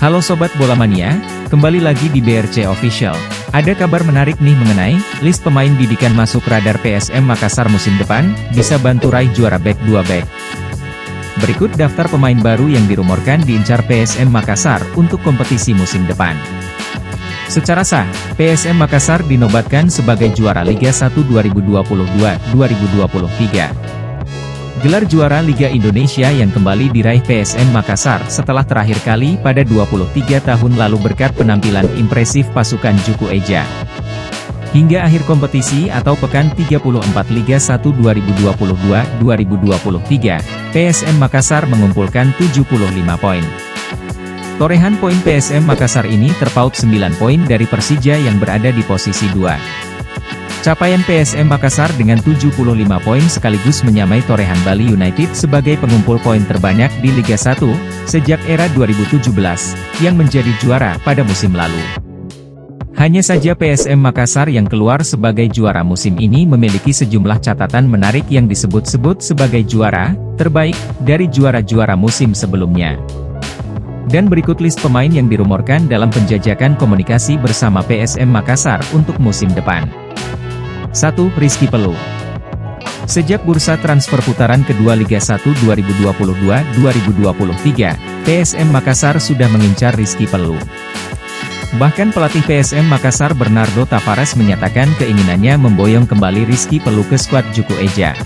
Halo Sobat Bola Mania, kembali lagi di BRC Official. Ada kabar menarik nih mengenai list pemain bidikan masuk radar PSM Makassar musim depan, bisa bantu raih juara back 2 back. Berikut daftar pemain baru yang dirumorkan diincar PSM Makassar untuk kompetisi musim depan. Secara sah, PSM Makassar dinobatkan sebagai juara Liga 1 2022-2023. Gelar juara Liga Indonesia yang kembali diraih PSM Makassar setelah terakhir kali pada 23 tahun lalu berkat penampilan impresif pasukan Juku Eja. Hingga akhir kompetisi atau pekan 34 Liga 1 2022-2023, PSM Makassar mengumpulkan 75 poin. Torehan poin PSM Makassar ini terpaut 9 poin dari Persija yang berada di posisi 2. Capaian PSM Makassar dengan 75 poin sekaligus menyamai torehan Bali United sebagai pengumpul poin terbanyak di Liga 1, sejak era 2017, yang menjadi juara pada musim lalu. Hanya saja PSM Makassar yang keluar sebagai juara musim ini memiliki sejumlah catatan menarik yang disebut-sebut sebagai juara terbaik dari juara-juara musim sebelumnya. Dan berikut list pemain yang dirumorkan dalam penjajakan komunikasi bersama PSM Makassar untuk musim depan. 1. Rizky Pellu. Sejak bursa transfer putaran kedua Liga 1 2022-2023, PSM Makassar sudah mengincar Rizky Pellu. Bahkan pelatih PSM Makassar Bernardo Tavares menyatakan keinginannya memboyong kembali Rizky Pellu ke skuad Juku Eja.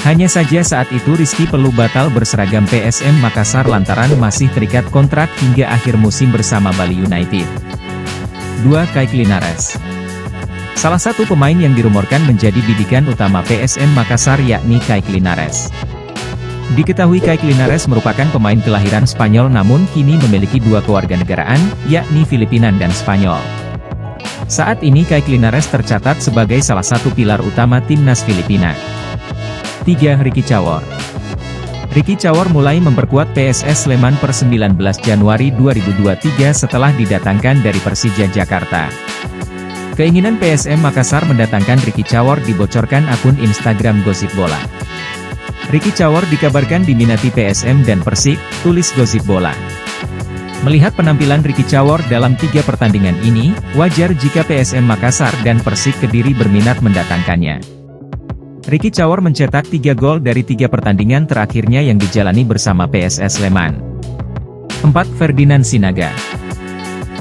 Hanya saja saat itu Rizky Pellu batal berseragam PSM Makassar lantaran masih terikat kontrak hingga akhir musim bersama Bali United. 2. Kaik Linares. Salah satu pemain yang dirumorkan menjadi bidikan utama PSM Makassar yakni Kaik Linares. Diketahui Kaik Linares merupakan pemain kelahiran Spanyol namun kini memiliki dua kewarganegaraan, yakni Filipina dan Spanyol. Saat ini Kaik Linares tercatat sebagai salah satu pilar utama timnas Filipina. 3. Ricky Cawor. Ricky Cawor mulai memperkuat PSS Sleman per 19 Januari 2023 setelah didatangkan dari Persija Jakarta. Keinginan PSM Makassar mendatangkan Ricky Cawor dibocorkan akun Instagram Gosip Bola. Ricky Cawor dikabarkan diminati PSM dan Persik, tulis Gosip Bola. Melihat penampilan Ricky Cawor dalam 3 pertandingan ini, wajar jika PSM Makassar dan Persik Kediri berminat mendatangkannya. Ricky Cawor mencetak 3 gol dari 3 pertandingan terakhirnya yang dijalani bersama PSS Sleman. 4. Ferdinand Sinaga.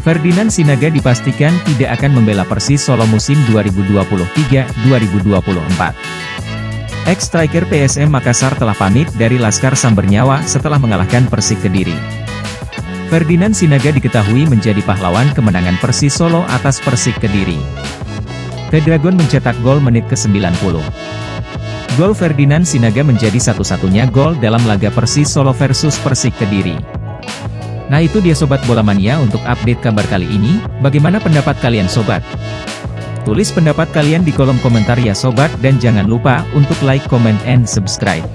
Ferdinand Sinaga dipastikan tidak akan membela Persis Solo musim 2023-2024. Ex-striker PSM Makassar telah pamit dari Laskar Sambernyawa setelah mengalahkan Persik Kediri. Ferdinand Sinaga diketahui menjadi pahlawan kemenangan Persis Solo atas Persik Kediri. The Dragon mencetak gol menit ke-90. Gol Ferdinand Sinaga menjadi satu-satunya gol dalam laga Persis Solo versus Persik Kediri. Nah itu dia Sobat Bola Mania untuk update kabar kali ini, bagaimana pendapat kalian Sobat? Tulis pendapat kalian di kolom komentar ya Sobat dan jangan lupa untuk like, comment, and subscribe.